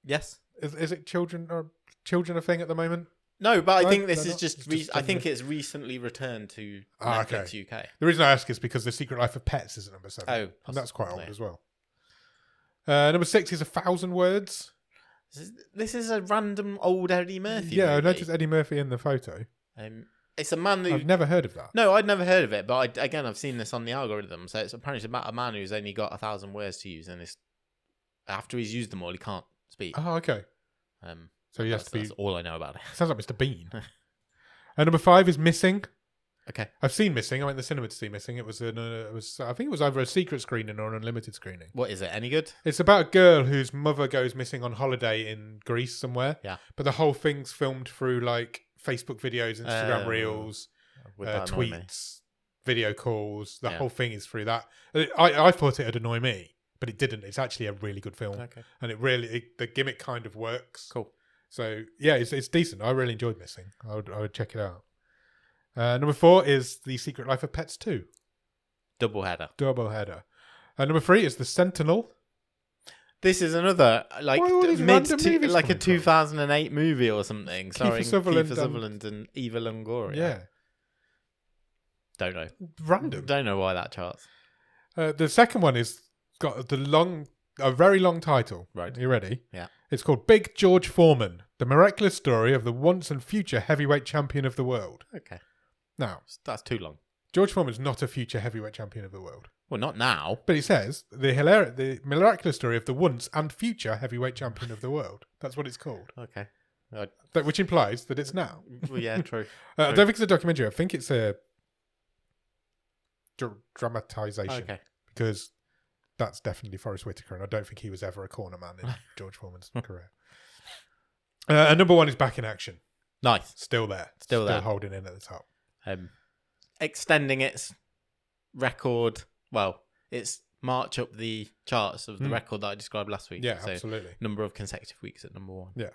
Yes. Is it children a thing at the moment? No, but I think this is just I think it's recently returned to Netflix UK. The reason I ask is because The Secret Life of Pets is at number 7. Oh, and that's quite old as well. Number 6 is 1,000 Words. This is a random old Eddie Murphy Yeah, movie. I noticed Eddie Murphy in the photo. It's a man who... I've never heard of that. No, I'd never heard of it, but I've seen this on the algorithm. So it's apparently about a man who's only got 1,000 words to use, and after he's used them all, he can't speak. Oh, okay. So he has to be... That's all I know about it. Sounds like Mr. Bean. And number 5 is Missing. Okay. I've seen Missing. I went to the cinema to see Missing. I think it was either a secret screening or an unlimited screening. What is it? Any good? It's about a girl whose mother goes missing on holiday in Greece somewhere. Yeah. But the whole thing's filmed through like Facebook videos, Instagram reels, tweets, video calls. The whole thing is through that. I thought it'd annoy me, but it didn't. It's actually a really good film. Okay. And the gimmick kind of works. Cool. So yeah, it's decent. I really enjoyed Missing. I would check it out. Number 4 is The Secret Life of Pets 2. Doubleheader. Number 3 is The Sentinel. This is another like a 2008 movie or something, starring Kiefer Sutherland and Eva Longoria. Yeah. Don't know. Random. Don't know why that charts. The second one is got a very long title. Right. Are you ready? Yeah. It's called Big George Foreman: The Miraculous Story of the Once and Future Heavyweight Champion of the World. Okay. Now, that's too long. George Foreman's not a future heavyweight champion of the world. Well, not now. But he says the miraculous story of the once and future heavyweight champion of the world. That's what it's called. Okay. Which implies that it's now. Well, yeah, true. I don't think it's a documentary. I think it's a dramatization. Okay. Because that's definitely Forrest Whitaker, and I don't think he was ever a corner man in George Foreman's career. And number 1 is Back in Action. Nice. Still there. Still there. Holding in at the top. Extending its record. Well, it's march up the charts of the record that I described last week. Yeah, absolutely. Number of consecutive weeks at number 1. Yeah.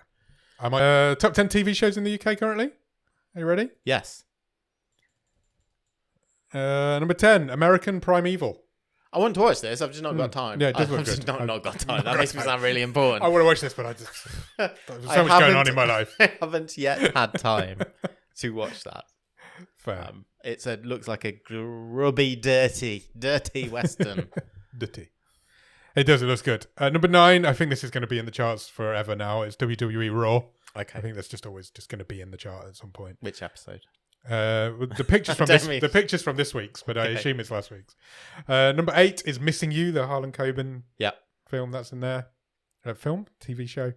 Am I top 10 TV shows in the UK currently? Are you ready? Yes. Number 10, American Primeval. I want to watch this. I've just not got time. Yeah, it does look I've just good. not got time. That makes me sound really important. I want to watch this, but there's so much going on in my life. I haven't yet had time to watch that. Fair. It looks like a grubby, dirty Western. Dirty. It does. It looks good. Number 9, I think this is going to be in the charts forever now. It's WWE Raw. Okay. I think that's just always just going to be in the chart at some point. Which episode? The pictures from this week's, but I assume it's last week's. Number 8 is Missing You, the Harlan Coben film that's in there. TV show.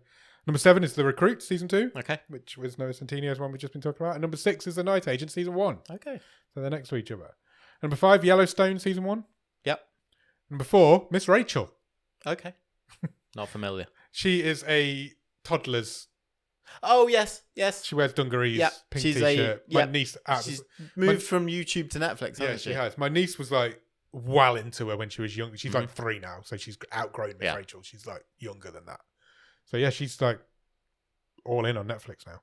Number 7 is The Recruit, season 2. Okay. Which was Noah Centinio's one we've just been talking about. And number 6 is The Night Agent, season 1. Okay. So they're next to each other. Number 5, Yellowstone, season 1. Yep. Number 4, Miss Rachel. Okay. Not familiar. She is a toddler's. Oh, yes. She wears dungarees, pink t-shirt. My niece... She's moved from YouTube to Netflix, hasn't she? Yeah, she has. My niece was like well into her when she was young. She's like 3 now, so she's outgrown Miss Rachel. She's like younger than that. So yeah, she's like all in on Netflix now.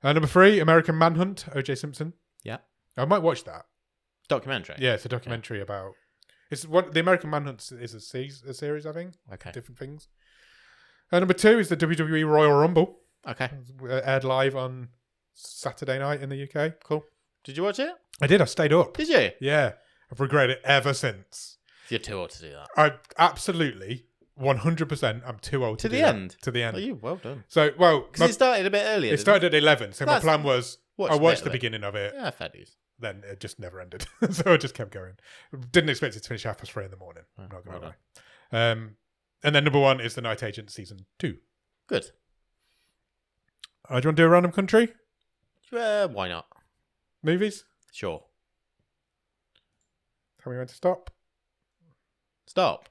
Number 3, American Manhunt, O.J. Simpson. Yeah. I might watch that. Documentary. Yeah, it's a documentary about. It's what the American Manhunt is a series, I think. Okay. Different things. Number 2 is the WWE Royal Rumble. Okay. Aired live on Saturday night in the UK. Cool. Did you watch it? I did. I stayed up. Did you? Yeah. I've regretted it ever since. You're too old to do that. I absolutely 100%. I'm too old to the do end. That. To the end. Oh, you well done. So, well, because it started a bit earlier. It started at 11. So my plan was I watched the beginning of it. Yeah, fair dues. Then it just never ended. So I just kept going. Didn't expect it to finish 3:30 in the morning. I'm not going to lie. And then number 1 is The Night Agent season 2. Good. Do you want to do a random country? Why not? Movies? Sure. Tell me when to stop. Stop.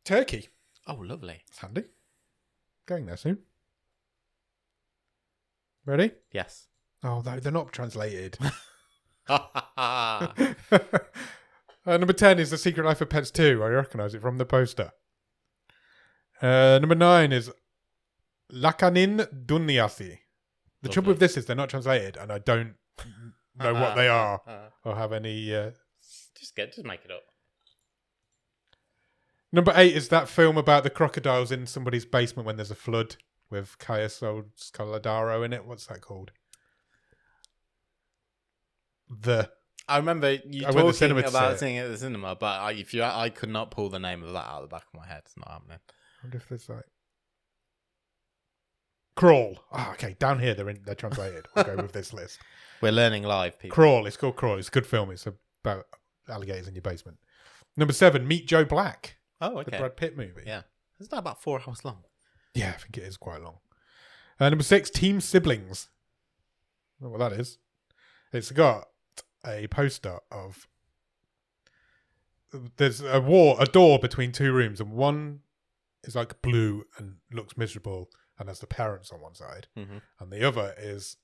Turkey. Oh, lovely. It's handy. Going there soon. Ready? Yes. Oh, they're not translated. Ah. Number 10 is The Secret Life of Pets 2. I recognise it from the poster. Number 9 is Lakanin Dunyasi. The trouble with this is they're not translated, and I don't know what they are or have any. Just make it up. Number 8 is that film about the crocodiles in somebody's basement when there's a flood with Kaya Scoladaro in it. What's that called? I remember you talking about seeing it at the cinema, but I could not pull the name of that out of the back of my head. It's not happening. I wonder if there's like Crawl. Oh, okay, down here they're translated. We'll go with this list. We're learning live, people. Crawl. It's called Crawl. It's a good film. It's about alligators in your basement. Number 7, Meet Joe Black. Oh, okay. The Brad Pitt movie. Yeah. Isn't that about 4 hours long? Yeah, I think it is quite long. Number 6, Team Siblings. I don't know what that is. It's got a poster of. There's a door between 2 rooms, and one is like blue and looks miserable and has the parents on one side, and the other is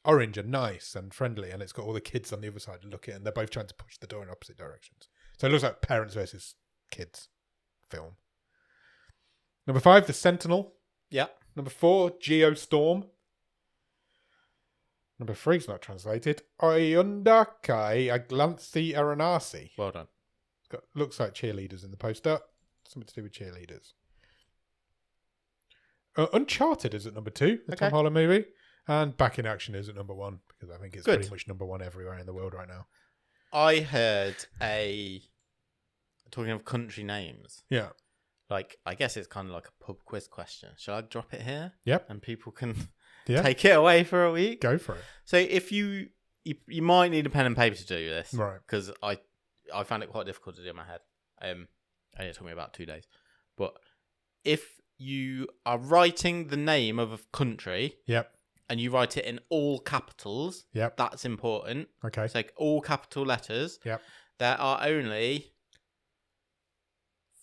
orange and nice and friendly, and it's got all the kids on the other side looking, and they're both trying to push the door in opposite directions. So it looks like parents versus kids film. Number 5, The Sentinel. Yeah. Number 4, Geostorm. Number 3 is not translated. Oyunda Kai Aglanthi Aranasi. Well done. Looks like cheerleaders in the poster. Something to do with cheerleaders. Uncharted is at number 2, the Tom Holland movie. And Back in Action is at number 1, because I think it's pretty much number 1 everywhere in the world right now. I heard talking of country names. Yeah. Like, I guess it's kind of like a pub quiz question. Shall I drop it here? Yep. And people can take it away for a week? Go for it. So if you might need a pen and paper to do this. Right. Because I found it quite difficult to do in my head. And it took me about 2 days. But if you are writing the name of a country. Yep. And you write it in all capitals. Yep. That's important. Okay. It's like all capital letters. Yep. There are only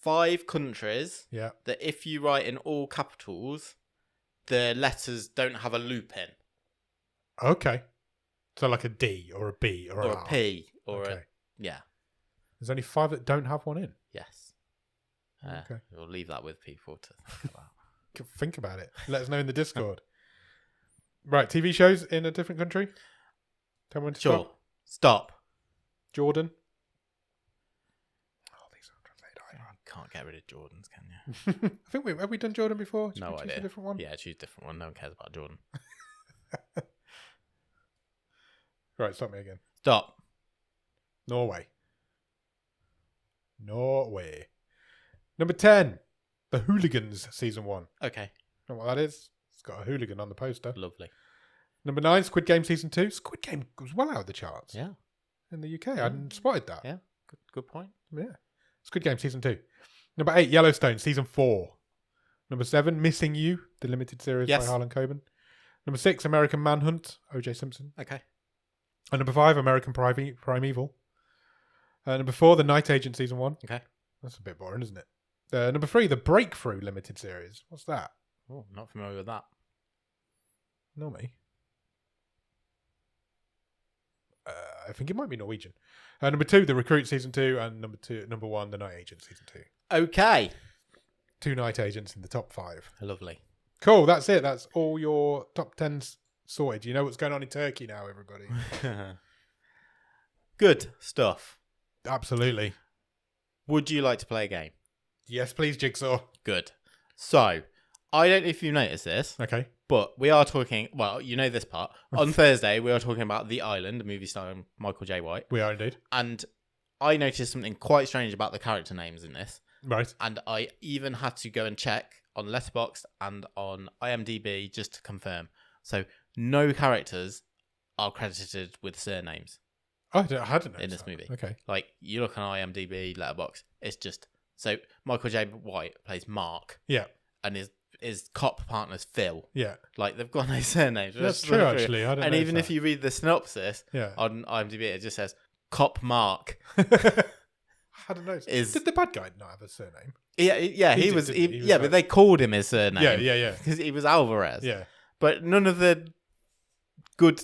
5 countries that if you write in all capitals, the letters don't have a loop in. Okay. So like a D or a B or a P or a... Yeah. There's only 5 that don't have one in? Yes. Okay. We'll leave that with people to think about. Think about it. Let us know in the Discord. Right, TV shows in a different country? Tell me when to Stop. Jordan. Oh, these aren't translated either. You can't get rid of Jordans, can you? I think have we done Jordan before? No idea. Choose a different one? Yeah, choose a different one. No one cares about Jordan. Right, stop me again. Stop. Norway. Number 10, The Hooligans season 1. Okay. Know what that is? It's got a hooligan on the poster. Lovely. Number 9, Squid Game season 2. Squid Game was well out of the charts. Yeah. In the UK. I hadn't spotted that. Yeah. Good point. Yeah. Squid Game season 2. Number 8, Yellowstone season 4. Number 7, Missing You, the limited series by Harlan Coben. Number 6, American Manhunt, O.J. Simpson. Okay. And number 5, American Primeval. Number 4, The Night Agent season 1. Okay. That's a bit boring, isn't it? Number 3, The Breakthrough limited series. What's that? Oh, not familiar with that. No, me. I think it might be Norwegian. Number 2, The Recruit season 2, and number 1, The Night Agent season 2. Okay. 2 Night Agents in the top 5. Lovely. Cool. That's it. That's all your top 10s sorted. You know what's going on in Turkey now, everybody. Good stuff. Absolutely. Would you like to play a game? Yes, please, Jigsaw. Good. So, I don't know if you noticed this. Okay. But we are talking, well, you know this part. On Thursday, we are talking about The Island, a movie starring Michael J. White. We are indeed. And I noticed something quite strange about the character names in this. Right. And I even had to go and check on Letterboxd and on IMDb just to confirm. So no characters are credited with surnames. I hadn't in this movie. Okay. Like, you look on IMDb, Letterboxd, it's just... So Michael J. White plays Mark. Yeah. And his cop partner's Phil. Yeah. Like, they've got no surnames. That's true, actually. I don't and know even if you read the synopsis on IMDb, it just says, Cop Mark. I don't know. Did the bad guy not have a surname? Yeah, he was but they called him his surname. Yeah. Because he was Alvarez. Yeah. But none of the good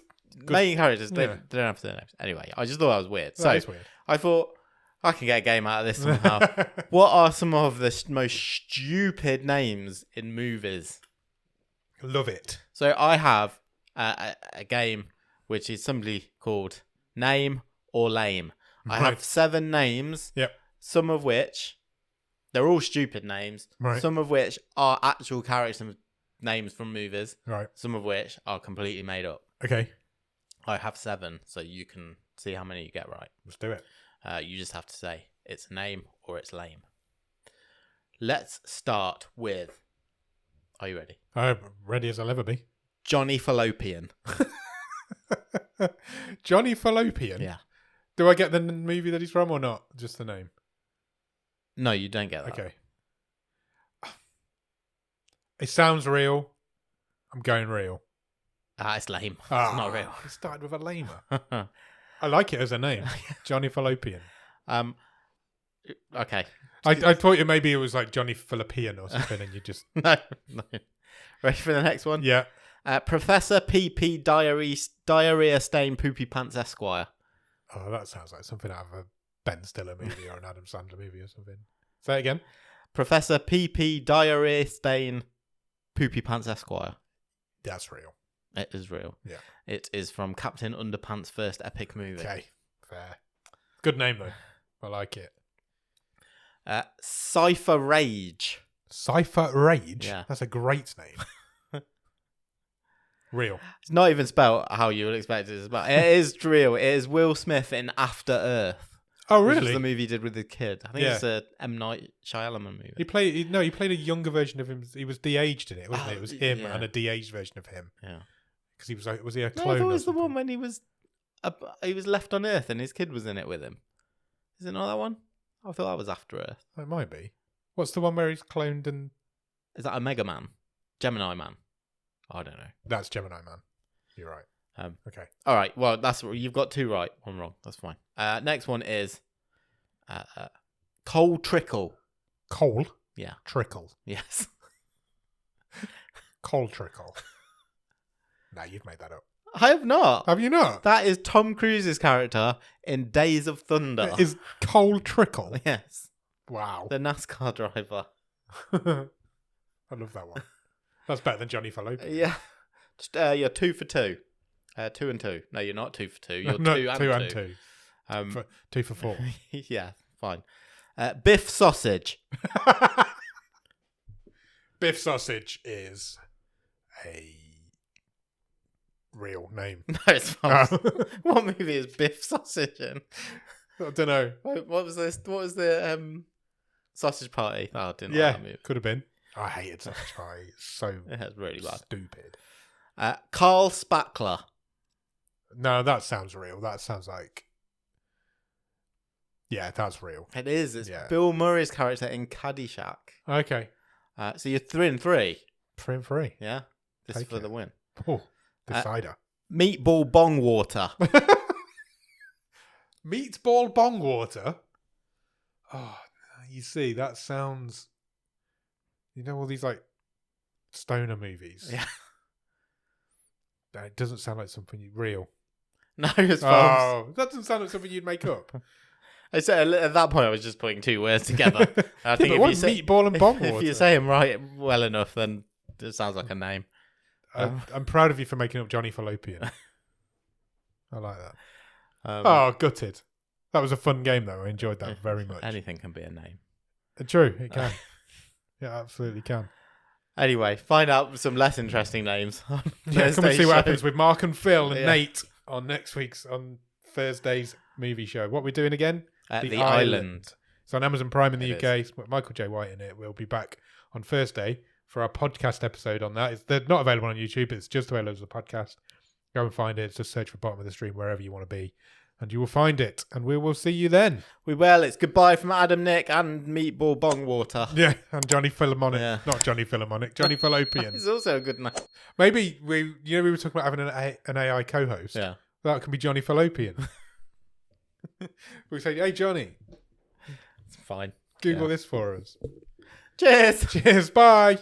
main characters, they don't have surnames. Anyway, I just thought that was weird. That is weird. I thought, I can get a game out of this somehow. What are some of the most stupid names in movies? Love it. So I have a game which is simply called Name or Lame. I have 7 names, some of which, they're all stupid names, some of which are actual character names from movies, some of which are completely made up. Okay. I have 7, so you can see how many you get right. Let's do it. You just have to say it's a name or it's lame. Let's start with, are you ready? I'm ready as I'll ever be. Johnny Fallopian. Johnny Fallopian? Yeah. Do I get the movie that he's from or not? Just the name? No, you don't get that. Okay. It sounds real. I'm going real. It's lame. It's not real. It started with a lamer. I like it as a name. Johnny Fallopian. Okay. I thought maybe it was like Johnny Fallopian or something and you just... No. Ready for the next one? Yeah. Professor PP Diarrhea Stain Poopy Pants Esquire. Oh, that sounds like something out of a Ben Stiller movie or an Adam Sandler movie or something. Say it again. Professor PP Diarrhea Stain Poopy Pants Esquire. That's real. It is real. Yeah. It is from Captain Underpants' first epic movie. Okay, fair. Good name, though. I like it. Cypher Rage. Cypher Rage? Yeah. That's a great name. Real. It's not even spelled how you would expect it to spell. It is real. It is Will Smith in After Earth. Oh, really? Which is the movie he did with the kid. I think it's a M. Night Shyamalan movie. He played a younger version of him. He was de-aged in it, wasn't it? It was him and a de-aged version of him. Yeah. Because he was like, was he a clone? No, I thought it was the one when he was left on Earth and his kid was in it with him. Is it not that one? I thought that was After Earth. It might be. What's the one where he's cloned and... Is that Omega Man? Gemini Man? I don't know. That's Gemini Man. You're right. Okay. All right. Well, you've got 2 right, 1 wrong. That's fine. Next one is Coal Trickle. Coal? Yeah. Trickle. Yes. Coal Trickle. No, you've made that up. I have not. Have you not? That is Tom Cruise's character in Days of Thunder. It is Coal Trickle? Yes. Wow. The NASCAR driver. I love that one. That's better than Johnny Fallopian. Yeah. You're 2 for 2. 2 and 2. No, you're not 2 for 2. You're no, 2 and 2. 2 and 2. 2 for 4. Yeah, fine. Biff Sausage. Biff Sausage is a real name. No, it's false. What movie is Biff Sausage in? I don't know. What was this? What was the Sausage Party? Oh, I didn't like that movie. Could have been. I hated Sausage Party. It's so really bad. Stupid. Carl Spackler. No, that sounds real. That sounds like... Yeah, that's real. It is. It's Bill Murray's character in Caddyshack. Okay. So you're 3 and 3. 3 and 3. Yeah. This is for the win. Oh, decider. Meatball Bong Water. Meatball Bong Water? Oh, you see, that sounds... You know all these, like, stoner movies? Yeah. It doesn't sound like something real. No, it's false. Oh, that doesn't sound like something you'd make up. I said at that point I was just putting 2 words together. I think but what meatball and bong water? If you say them right well enough, then It sounds like a name. I'm proud of you for making up Johnny Fallopian. I like that. Gutted. That was a fun game, though. I enjoyed that very much. Anything can be a name. True, it can. Yeah, absolutely can. Anyway, find out some less interesting names. Come and see what happens with Mark and Phil and Nate on Thursday's movie show. What we're doing again? The Island. It's on Amazon Prime in the UK. It's got Michael J. White in it. We'll be back on Thursday for our podcast episode on that. They're not available on YouTube. It's just available as a podcast. Go and find it. Just search for Bottom of the Stream wherever you want to be. And you will find it. And we will see you then. We will. It's goodbye from Adam, Nick, and Meatball Bongwater. Yeah, and Johnny Philharmonic. Yeah. Not Johnny Philharmonic. Johnny Fallopian. It's also a good name. Maybe we were talking about having an AI co-host. Yeah. That can be Johnny Fallopian. We say, hey, Johnny. It's fine. Google this for us. Cheers. Cheers. Bye.